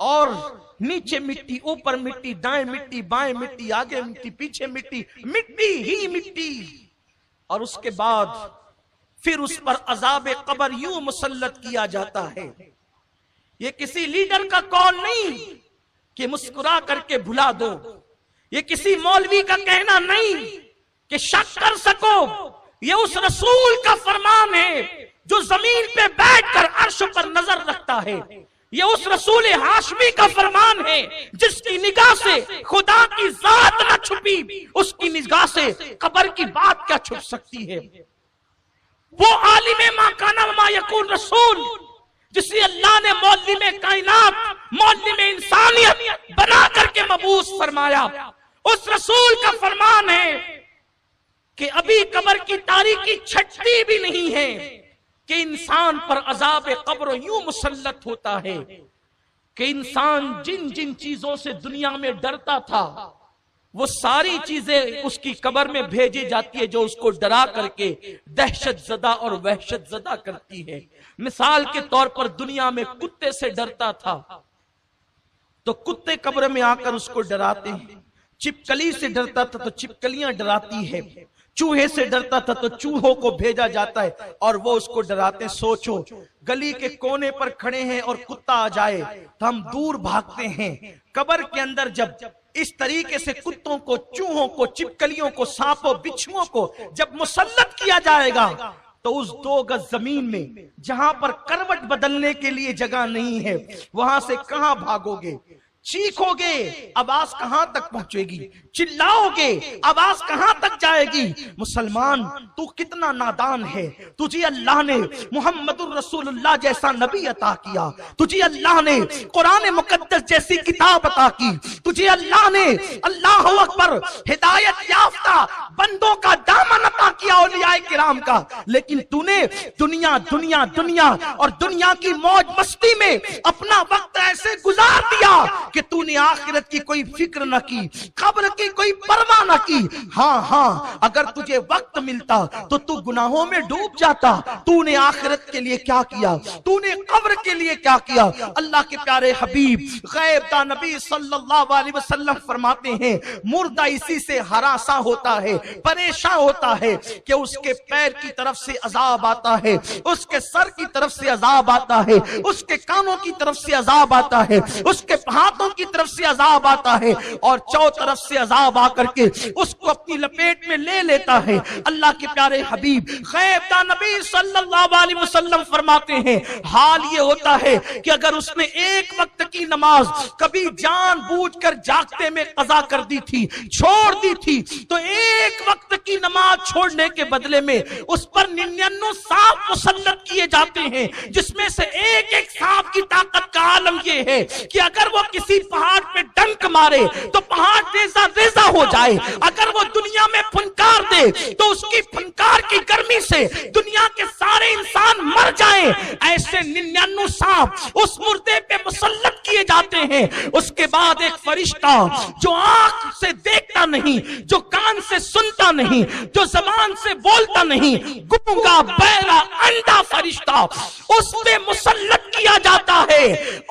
اور نیچے مٹی، اوپر مٹی، دائیں مٹی، بائیں مٹی، آگے مٹی، پیچھے مٹی، مٹی ہی مٹی. اور اس کے بعد پھر اس پر عذاب قبر یوں مسلط کیا جاتا ہے. یہ کسی لیڈر کا قول نہیں کہ مسکرا کر کے بھلا دو، یہ کسی مولوی کا کہنا نہیں کہ شک کر سکو، یہ اس رسول کا فرمان ہے جو زمین پہ بیٹھ کر عرش پر نظر رکھتا ہے. یہ اس رسول ہاشمی کا فرمان ہے جس کی نگاہ سے خدا کی ذات نہ چھپی، اس کی نگاہ سے قبر کی بات کیا چھپ سکتی ہے. وہ عالم ما کان و ما یکون رسول جسے اللہ نے معلم کائنات، معلم انسانیت بنا کر کے مبعوث فرمایا، اس رسول کا فرمان ہے کہ ابھی قبر کی تاریکی چھٹتی بھی نہیں ہے کہ انسان پر عذاب قبر یوں مسلط ہوتا ہے کہ انسان جن جن چیزوں سے دنیا میں ڈرتا تھا وہ ساری چیزیں اس کی قبر میں بھیجی جاتی ہے جو اس کو ڈرا کر کے دہشت زدہ اور وحشت زدہ کرتی ہے. مثال کے طور پر دنیا میں کتے سے ڈرتا تھا تو کتے قبر میں آ کر اس کو ڈراتے ہیں، چپکلی سے ڈرتا تھا تو چپکلیاں ڈراتی ہے، چوہے سے ڈرتا تھا تو چوہوں کو بھیجا جاتا ہے اور وہ اس کو ڈراتے ہیں. سوچو گلی کے کونے پر کھڑے ہیں اور کتا آ جائے تو ہم دور بھاگتے ہیں. قبر کے اندر جب اس طریقے سے کتوں کو، چوہوں کو، چپکلیوں کو، سانپوں، بچھوؤں کو جب مسلط کیا جائے گا تو اس 2 گز زمین میں جہاں پر کروٹ بدلنے کے لیے جگہ نہیں ہے وہاں سے کہاں بھاگو گے؟ چیخو گے آواز کہاں تک پہنچے گی؟ چلاؤ گے آواز کہاں تک جائے گی؟ مسلمان تو کتنا نادان ہے، تجھے اللہ نے محمد الرسول اللہ جیسا نبی عطا کیا، تجھے اللہ نے قرآن مقدس جیسی کتاب عطا کی، تجھے اللہ نے اللہ اکبر ہدایت یافتہ بندوں کا دامن عطا کیا اولیاء کرام کا، لیکن تو نے دنیا دنیا دنیا اور دنیا کی موج مستی میں اپنا وقت ایسے گزار دیا کہ تو نے آخرت کی کوئی فکر نہ کی، قبر کی کوئی پرواہ نہ کی. ہاں اگر تجھے وقت ملتا تو تو گناہوں میں ڈوب جاتا. تو نے آخرت کے لیے کیا کیا؟ تو نے قبر کے لیے کیا کیا؟ اللہ کے پیارے حبیب غیب داں نبی صلی اللہ علیہ وسلم فرماتے ہیں مردہ اسی سے ہراساں ہوتا ہے، پریشان ہوتا ہے کہ اس کے پیر کی طرف سے عذاب آتا ہے، اس کے سر کی طرف سے عذاب آتا ہے، اس کے کانوں کی طرف سے عذاب آتا ہے، اس کے ہاتھوں کی طرف سے عذاب آتا ہے اور چو طرف سے عذاب آ کر کے اس کو اپنی لپیٹ میں لے لیتا ہے. اللہ کے پیارے حبیب غیب داں نبی صلی اللہ علیہ وسلم فرماتے ہیں حال یہ ہوتا ہے کہ اگر اس نے ایک وقت کی نماز کبھی جان بوجھ کر جاگتے میں قضا کر دی تھی، چھوڑ دی تھی، تو ایک وقت کی نماز چھوڑنے کے بدلے میں اس پر 99 سانپ مسلط کیے جاتے ہیں، جس میں سے ایک ایک سانپ کی طاقت کا عالم یہ ہے کہ اگر وہ کسی پہاڑ پہ ڈنک مارے تو پہاڑ ریزہ ریزہ ہو جائے، اگر وہ دنیا میں پھنکار دے تو اس کی پھنکار کی گرمی سے دنیا کے سارے انسان مر جائیں. ایسے 99 سانپ اس مردے پہ مسلط کیے جاتے ہیں. اس کے بعد ایک فرشتہ جو آنکھ سے دیکھتا نہیں، جو کان سے سنتا نہیں، جو زبان سے بولتا نہیں، گونگا بہرا اندھا فرشتہ اس پہ مسلط کیا جاتا ہے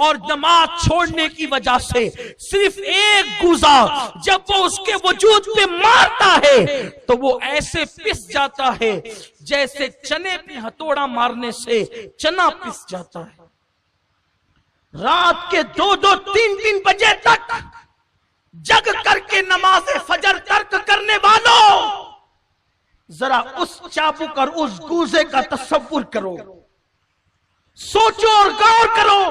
اور نماز چھوڑنے کی وجہ سے صرف ایک گوزا جب وہ اس کے وجود پہ مارتا ہے تو وہ ایسے پس جاتا ہے جیسے چنے پہ ہتھوڑا مارنے سے چنا پس جاتا ہے. رات کے 2-2, 3-3 بجے تک جگ کر کے نماز فجر ترک کرنے والوں ذرا اس چابک اور اس گوزے کا تصور کرو، سوچو اور غور کرو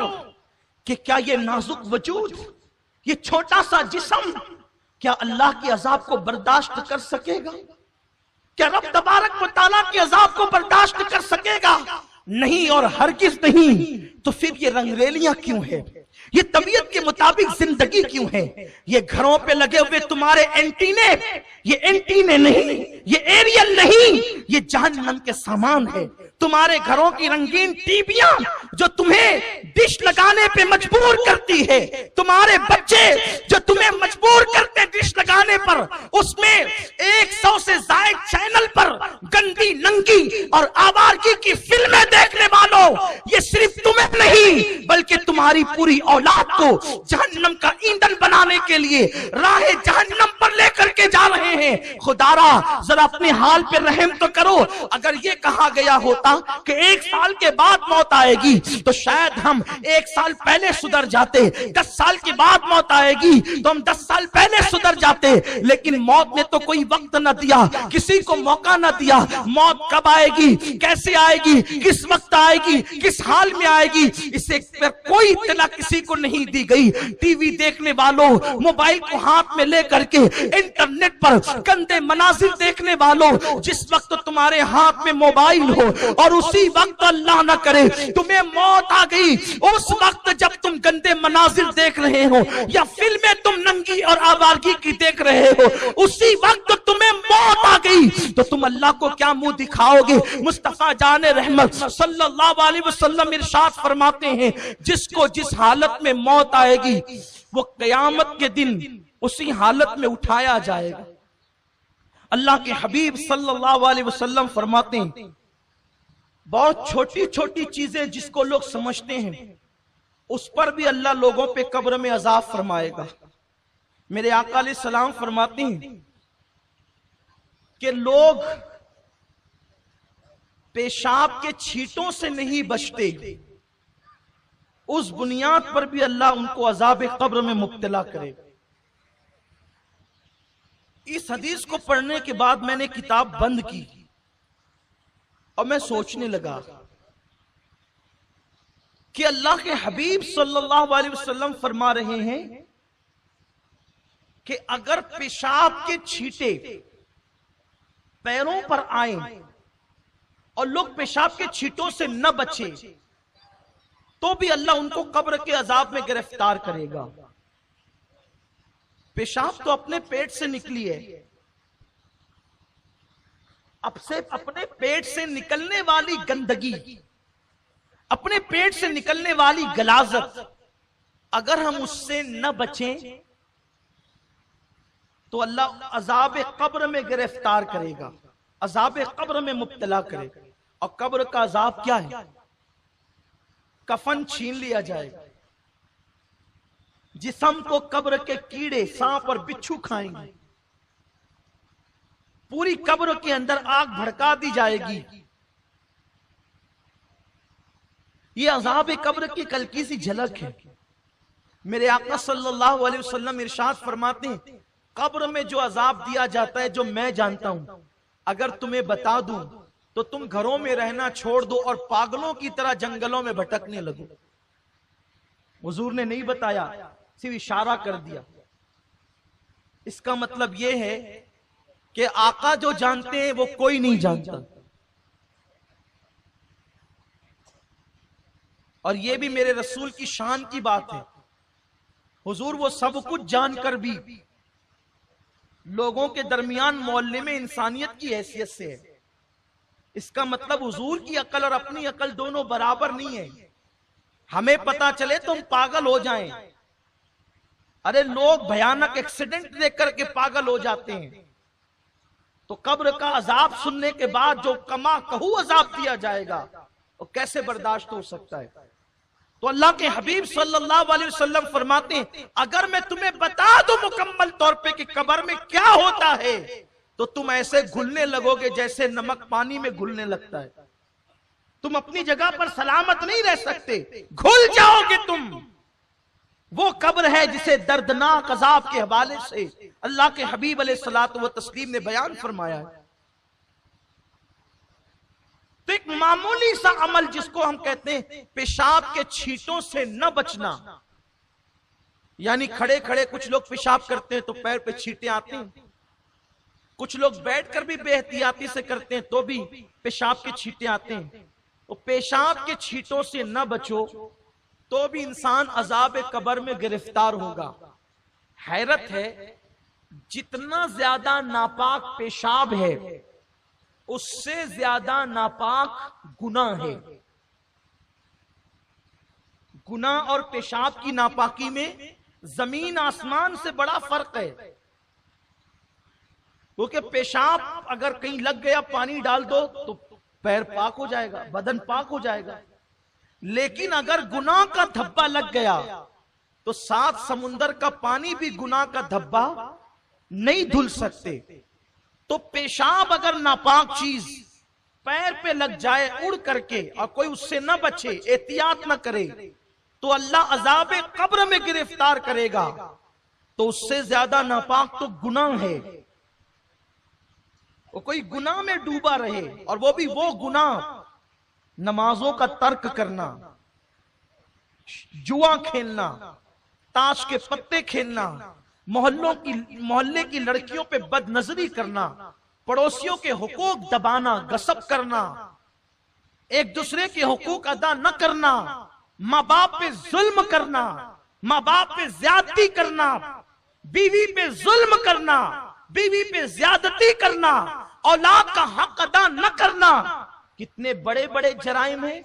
کہ کیا یہ نازک وجود، یہ چھوٹا سا جسم کیا اللہ کے عذاب کو برداشت کر سکے گا؟ کیا رب تبارک و تعالیٰ کے عذاب کو برداشت کر سکے گا؟ نہیں اور ہرگز نہیں. تو پھر یہ رنگریلیاں کیوں ہیں؟ یہ طبیعت کے مطابق زندگی کیوں ہے؟ یہ گھروں پہ لگے ہوئے تمہارے اینٹینے، یہ اینٹینے نہیں، یہ ایریل نہیں، یہ جہنم کے سامان ہے. تمہارے گھروں کی رنگین ٹیویاں جو تمہیں ڈش لگانے پہ مجبور کرتی ہے، تمہارے بچے جو تمہیں مجبور کرتے ڈش لگانے پر، اس میں 100 سے زائد چینل پر گندی ننگی اور آوارگی کی فلمیں دیکھنے والوں، یہ صرف تمہیں نہیں بلکہ تمہاری پوری اولاد کو جہنم کا ایندھن بنانے کے لیے راہ جہنم پر لے کر کے جا رہے ہیں۔ خدارا ذرا اپنے حال پہ رحم تو کرو۔ اگر یہ کہا گیا ہوتا کہ 1 سال کے بعد موت آئے گی تو شاید ہم 1 سال پہلے سدھر جاتے، 10 سال کے بعد موت آئے گی تو ہم 10 سال پہلے سدھر جاتے، لیکن موت نے تو کوئی وقت نہ دیا، کسی کو موقع نہ دیا۔ موت کب آئے گی، کیسے آئے گی، کس وقت آئے گی، کس حال میں آئے گی، اسے پر کوئی اطلاع کسی کو نہیں دی گئی۔ ٹی وی دیکھنے والوں، موبائل کو ہاتھ میں لے کر کے انٹرنیٹ پر گندے مناظر دیکھنے والوں، جس وقت تمہارے ہاتھ میں موبائل ہو اور اسی وقت اللہ نہ کرے تمہیں موت آ گئی، اس وقت جب تم گندے مناظر دیکھ رہے ہو یا فلمیں تم ننگی اور آوارگی کی دیکھ رہے ہو، اسی وقت تمہیں موت آ گئی تو تم اللہ کو کیا منہ دکھاؤ گے؟ مصطفیٰ جان رحمت صلی اللہ علیہ وسلم ارشاد فرماتے ہیں، جس کو جس حالت میں موت آئے گی وہ قیامت کے دن اسی حالت میں اٹھایا جائے گا۔ اللہ کے حبیب صلی اللہ علیہ وسلم فرماتے ہیں، بہت چھوٹی چھوٹی چیزیں جس کو لوگ سمجھتے ہیں اس پر بھی اللہ لوگوں پہ قبر میں عذاب فرمائے گا۔ میرے آقا علیہ السلام فرماتے ہیں کہ لوگ پیشاب کے چھینٹوں سے نہیں بچتے، اس بنیاد پر بھی اللہ ان کو عذاب قبر میں مبتلا کرے گا۔ اس حدیث کو پڑھنے کے بعد میں نے کتاب بند کی اور میں سوچنے لگا کہ اللہ کے حبیب صلی اللہ علیہ وسلم فرما رہے ہیں کہ اگر پیشاب کے چھینٹے پیروں پر آئیں اور لوگ پیشاب کے چھینٹوں سے نہ بچے تو بھی اللہ ان کو قبر کے عذاب میں گرفتار کرے گا۔ پیشاب تو اپنے پیٹ سے نکلی ہے، اب سے اپنے پیٹ سے نکلنے والی گندگی، اپنے پیٹ سے نکلنے والی غلاظت، اگر ہم اس سے نہ بچیں تو اللہ عذاب قبر میں گرفتار کرے گا، عذاب قبر میں مبتلا کرے گا۔ اور قبر کا عذاب کیا ہے؟ کفن چھین لیا جائے گا، جسم کو قبر کے کیڑے، سانپ اور بچھو کھائیں گے، پوری قبر کے اندر آگ بھڑکا دی جائے گی۔ یہ عذاب قبر کی ہلکی سی جھلک ہے۔ میرے آقا صلی اللہ علیہ وسلم ارشاد فرماتے ہیں، قبر میں جو عذاب دیا جاتا ہے جو میں جانتا ہوں، اگر تمہیں بتا دوں تو تم گھروں میں رہنا چھوڑ دو اور پاگلوں کی طرح جنگلوں میں بھٹکنے لگو۔ حضور نے نہیں بتایا، صرف اشارہ کر دیا۔ اس کا مطلب یہ ہے کہ آقا جو جانتے ہیں وہ کوئی نہیں جانتا، اور یہ بھی میرے رسول کی شان کی بات ہے۔ حضور وہ سب کچھ جان کر بھی لوگوں کے درمیان محلے میں انسانیت کی حیثیت سے ہے۔ اس کا مطلب حضور کی عقل اور اپنی عقل دونوں برابر نہیں ہے۔ ہمیں پتا چلے تو ہم پاگل ہو جائیں، ارے لوگ بھیانک ایکسیڈنٹ دیکھ کر کے پاگل ہو جاتے ہیں، تو قبر کا عذاب سننے کے بعد جو کما کہو عذاب دیا جائے گا وہ کیسے برداشت ہو سکتا ہے؟ تو اللہ کے حبیب صلی اللہ علیہ وسلم فرماتے ہیں، اگر میں تمہیں بتا دوں مکمل طور پہ کہ قبر میں کیا ہوتا ہے تو تم ایسے گھلنے لگو گے جیسے نمک پانی میں گھلنے لگتا ہے۔ تم اپنی جگہ پر سلامت نہیں رہ سکتے، گھل جاؤ گے تم۔ وہ قبر ہے جسے دردناک عذاب کے حوالے سے اللہ کے حبیب علیہ الصلوۃ والتسلیم نے بیان فرمایا ہے۔ تو ایک معمولی سا عمل جس کو ہم کہتے ہیں پیشاب کے چھینٹوں سے نہ بچنا، یعنی کھڑے کھڑے کچھ لوگ پیشاب کرتے ہیں تو پیر پہ چھینٹے آتے ہیں، کچھ لوگ بیٹھ کر بھی بے احتیاطی سے کرتے ہیں تو بھی پیشاب کے چھینٹے آتے ہیں۔ تو پیشاب کے چھینٹوں سے نہ بچو تو بھی انسان عذاب قبر میں گرفتار ہوگا۔ حیرت ہے، جتنا زیادہ ناپاک پیشاب ہے اس سے زیادہ ناپاک گناہ ہے. گناہ اور پیشاب کی ناپاکی میں زمین آسمان سے بڑا فرق ہے. کیونکہ پیشاب اگر کہیں لگ گیا پانی ڈال دو تو پیر پاک ہو جائے گا، بدن پاک ہو جائے گا. لیکن اگر گناہ کا دھبا لگ گیا تو 7 سمندر کا پانی بھی گناہ کا دھبا نہیں دھل سکتے. تو پیشاب اگر ناپاک چیز پیر پہ لگ جائے اڑ کر کے اور کوئی اس سے نہ بچے، احتیاط نہ کرے، تو اللہ عذاب قبر میں گرفتار کرے گا. تو اس سے زیادہ ناپاک تو گناہ ہے. وہ کوئی گناہ میں ڈوبا رہے، اور وہ بھی وہ گناہ نمازوں کا ترک کرنا، جوا کھیلنا، تاش کے پتے کھیلنا، محلے کی لڑکیوں پہ بد نظری کرنا، پڑوسیوں کے حقوق دبانا، غصب کرنا، ایک دوسرے کے حقوق ادا نہ کرنا، ماں باپ پہ ظلم کرنا، ماں باپ پہ زیادتی کرنا، بیوی پہ ظلم کرنا، بیوی پہ زیادتی کرنا، اولاد کا حق ادا نہ کرنا، کتنے بڑے بڑے جرائم ہیں.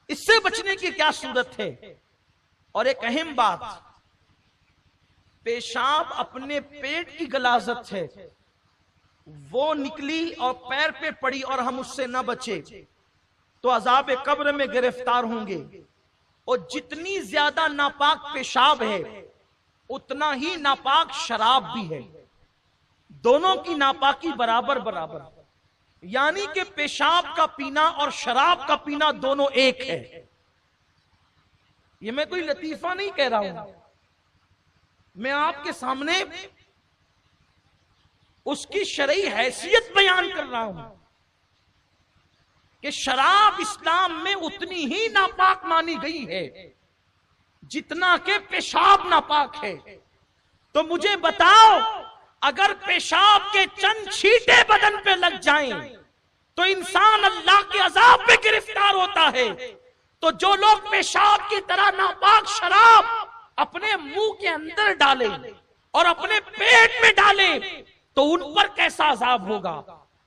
اس سے بچنے کی کیا صورت ہے؟ اور ایک اہم بات، پیشاب اپنے پیٹ کی غلاظت ہے، وہ نکلی اور پیر پہ پڑی اور ہم اس سے نہ بچے تو عذاب قبر میں گرفتار ہوں گے. اور جتنی زیادہ ناپاک پیشاب ہے اتنا ہی ناپاک شراب بھی ہے. دونوں کی ناپاکی برابر برابر، یعنی کہ پیشاب کا پینا اور شراب کا پینا دونوں ایک ہے. یہ میں کوئی لطیفہ نہیں کہہ رہا ہوں، میں آپ کے سامنے اس کی شرعی حیثیت بیان کر رہا ہوں کہ شراب اسلام میں اتنی ہی ناپاک مانی گئی ہے جتنا کہ پیشاب ناپاک ہے. تو مجھے بتاؤ، اگر پیشاب کے چند چھینٹے بدن پہ لگ جائیں تو انسان اللہ کے عذاب پہ گرفتار ہوتا ہے. تو جو لوگ پیشاب کی طرح ناپاک شراب اپنے منہ کے اندر ڈالیں اور اپنے پیٹ میں ڈالیں تو ان پر کیسا عذاب ہوگا،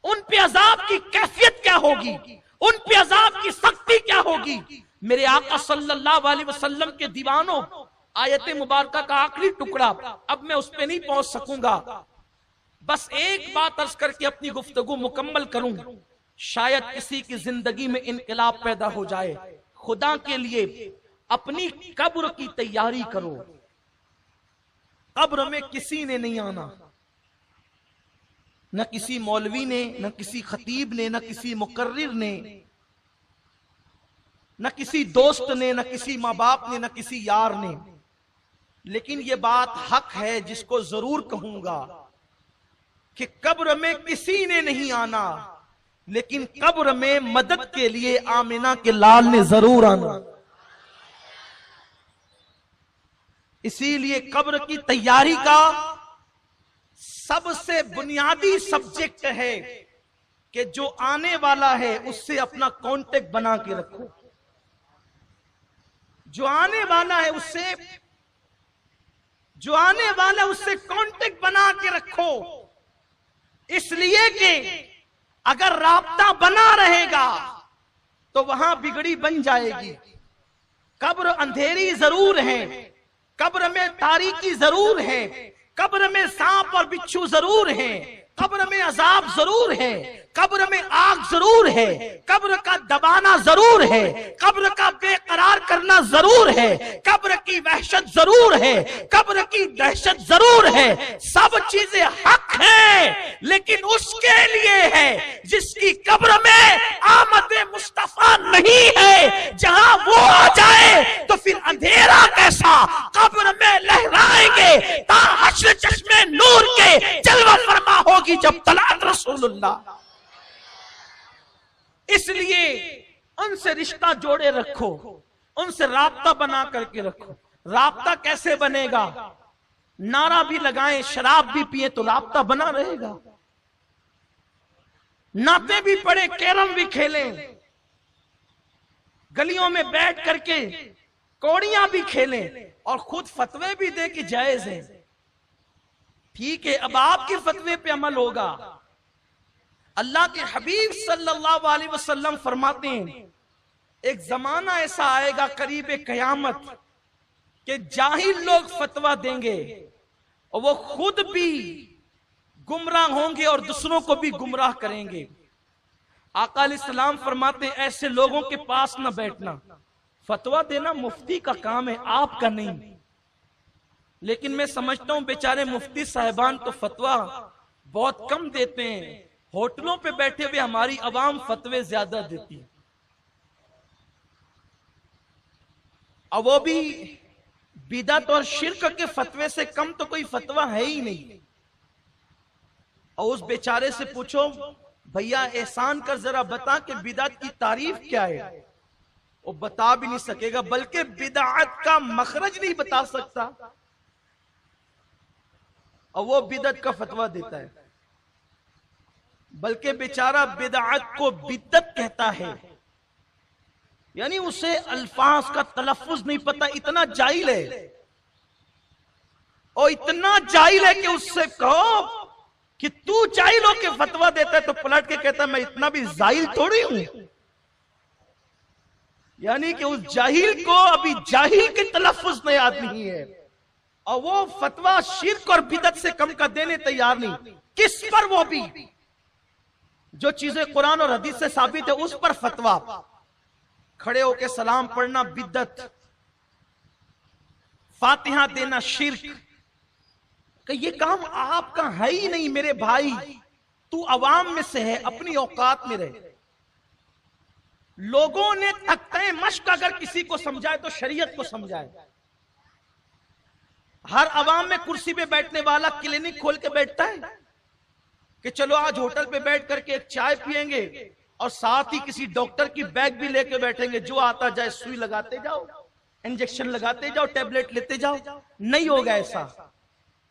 ان پہ عذاب کی کیفیت کیا ہوگی، ان پہ عذاب کی سختی کیا ہوگی. میرے آقا صلی اللہ علیہ وسلم کے دیوانوں، آیت مبارکہ کا آخری ٹکڑا، اب میں اس پہ نہیں پہنچ سکوں گا، بس ایک بات عرض کر کے اپنی گفتگو مکمل کروں. شاید کسی کی زندگی میں انقلاب پیدا ہو جائے. خدا کے لیے اپنی قبر کی تیاری کرو. قبر میں کسی نے نہیں آنا، نہ کسی مولوی نے، نہ کسی خطیب نے، نہ کسی مقرر نے، نہ کسی دوست نے، نہ کسی ماں باپ نے، نہ کسی یار نے. لیکن یہ بات حق ہے جس کو ضرور کہوں گا کہ قبر میں کسی نے نہیں آنا، لیکن قبر میں مدد کے لیے آمنہ کے لال نے ضرور آنا. اسی لیے قبر کی تیاری کا سب سے بنیادی سبجیکٹ ہے کہ جو آنے والا ہے اس سے اپنا کانٹیکٹ بنا کے رکھو. جو آنے والا ہے اس سے کانٹیکٹ بنا کے رکھو. اس لیے کہ اگر رابطہ بنا رہے گا تو وہاں بگڑی بن جائے گی. قبر اندھیری ضرور ہے، قبر میں تاریکی ضرور ہے، قبر میں سانپ اور بچھو ضرور ہیں، قبر میں عذاب ضرور ہے، قبر میں آگ ضرور ہے، قبر کا دبانا ضرور ہے، قبر کا بے قرار کرنا ضرور ہے، قبر کی وحشت ضرور ہے، قبر کی دہشت ضرور ہے. سب چیزیں حق ہیں، لیکن اس کے لیے ہے جس کی قبر میں آمد مصطفیٰ نہیں ہے. جہاں وہ آ جائے تو پھر اندھیرا کیسا قبر میں لہرائیں گے تا حشر چشمے نور کے جلوہ فرما ہوگی جب طلعت رسول اللہ. اس لیے ان سے رشتہ جوڑے رکھو، ان سے رابطہ بنا کر کے رکھو. رابطہ کیسے بنے گا؟ نعرہ بھی لگائیں، شراب بھی پیئیں تو رابطہ بنا رہے گا. نعتیں بھی پڑھیں، کیرم بھی کھیلیں، گلیوں میں بیٹھ کر کے کوڑیاں بھی کھیلیں اور خود فتوے بھی دے کہ جائز ہے. ٹھیک ہے، اب آپ کے فتوے پہ عمل ہوگا، اللہ کے حبیب صلی اللہ علیہ وسلم فرماتے ہیں ایک زمانہ ایسا آئے گا قریب قیامت کہ جاہل لوگ فتویٰ دیں گے اور وہ خود بھی گمراہ ہوں گے اور دوسروں کو بھی گمراہ کریں گے. آقا علیہ السلام فرماتے ہیں ایسے لوگوں کے پاس نہ بیٹھنا. فتویٰ دینا مفتی کا کام ہے، آپ کا نہیں. لیکن میں سمجھتا ہوں بیچارے مفتی صاحبان تو فتویٰ بہت کم دیتے ہیں. ہوٹلوں پہ بیٹھے ہوئے ہماری عوام فتوے زیادہ دیتی ہے، اور وہ بھی بدعت اور شرک کے فتوے سے کم تو کوئی فتویٰ ہے ہی نہیں. اور اس بیچارے سے پوچھو بھیا احسان کر ذرا بتا کہ بدعت کی تعریف کیا ہے، وہ بتا بھی نہیں سکے گا، بلکہ بدعت کا مخرج نہیں بتا سکتا، اور وہ بدعت کا فتویٰ دیتا ہے. بلکہ بیچارہ بدعت کو بدعت کہتا ہے، یعنی اسے الفاظ کا تلفظ نہیں پتا، اتنا جاہل ہے. اور اتنا جاہل ہے کہ اس سے کہو کہ تو جاہل ہو کے فتویٰ دیتا ہے تو پلٹ کے کہتا ہے میں اتنا بھی جاہل تھوڑی ہوں. یعنی کہ اس جاہل کو ابھی جاہل کے تلفظ نہیں آتی ہے، اور وہ فتویٰ شرک اور بدعت سے کم کا دینے تیار نہیں. کس پر؟ وہ بھی جو چیزیں قرآن اور حدیث سے ثابت ہے اس پر فتویٰ. کھڑے ہو کے سلام پڑھنا بدعت، فاتحہ دینا شرک. کہ یہ کام آپ کا ہے ہی نہیں میرے بھائی، تو عوام میں سے ہے، اپنی اوقات میں رہے. لوگوں نے تختہ مشق اگر کسی کو سمجھائے تو شریعت کو سمجھائے. ہر عوام میں کرسی پہ بیٹھنے والا کلینک کھول کے بیٹھتا ہے کہ چلو آج ہوٹل پہ بیٹھ کر کے ایک چائے پیئیں گے اور ساتھ ہی کسی ڈاکٹر کی بیگ بھی لے کے بیٹھیں گے، جو آتا جائے سوئی لگاتے جاؤ، انجیکشن لگاتے جاؤ، ٹیبلٹ لیتے جاؤ. نہیں ہوگا ایسا.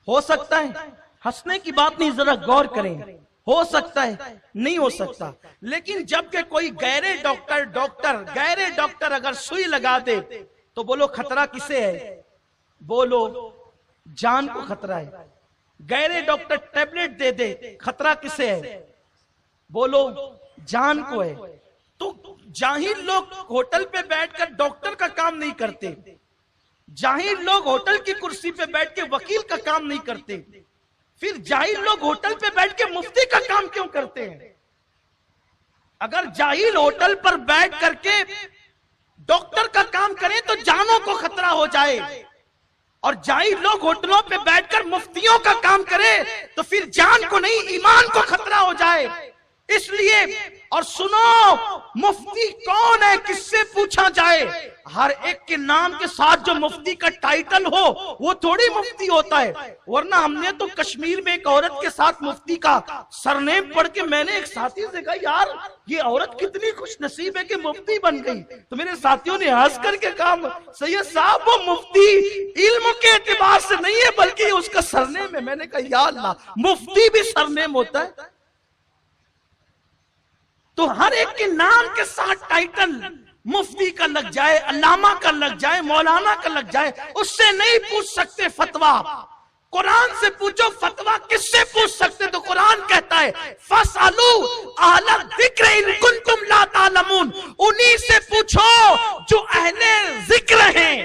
ہو سکتا ہے، ہنسنے کی بات نہیں، ذرا غور کریں. ہو سکتا ہے، نہیں ہو سکتا. لیکن جب کہ کوئی غیر ڈاکٹر اگر سوئی لگا دے تو بولو خطرہ کسے ہے؟ بولو جان کو خطرہ ہے. غیر ڈاکٹر ٹیبلٹ دے دے، خطرہ کسے ہے؟ بولو جان کو ہے. تو جاہل لوگ ہوٹل پہ بیٹھ کر ڈاکٹر کا کام نہیں کرتے، جاہل لوگ ہوٹل کی کرسی پہ بیٹھ کے وکیل کا کام نہیں کرتے، پھر جاہل لوگ ہوٹل پہ بیٹھ کے مفتی کا کام کیوں کرتے ہیں؟ اگر جاہل ہوٹل پر بیٹھ کر کے ڈاکٹر کا کام کریں تو جانوں کو خطرہ ہو جائے، اور جاہل لوگ ہوٹلوں پہ بیٹھ کر مفتیوں کا کام کرے تو پھر جان کو نہیں ایمان کو خطرہ ہو جائے. اس لیے اور سنو، مفتی کون ہے کس سے پوچھا جائے؟ ہر ایک کے نام کے ساتھ جو مفتی کا ٹائٹل ہو وہ تھوڑی مفتی ہوتا ہے. ورنہ ہم نے تو کشمیر میں ایک عورت کے ساتھ مفتی کا سرنیم پڑھ کے میں نے ایک ساتھی سے کہا یار یہ عورت کتنی خوش نصیب ہے کہ مفتی بن گئی. تو میرے ساتھیوں نے ہنس کر کے کہا سید صاحب وہ مفتی علم کے اعتبار سے نہیں ہے بلکہ اس کا سرنیم ہے. میں نے کہا یا اللہ، مفتی بھی سرنیم ہوتا ہے؟ تو ہر ایک کے نام کے ساتھ ٹائٹل مفتی کا لگ جائے، علامہ کا لگ جائے، مولانا کا لگ جائے، اس سے نہیں پوچھ سکتے فتویٰ. قرآن سے پوچھو فتویٰ کس سے پوچھ سکتے؟ تو قرآن کہتا ہے فَاسْأَلُوا أَهْلَ الذِّكْرِ إِن كُنتُمْ لَا تَعْلَمُونَ. انہی سے پوچھو جو اہل ذکر ہیں.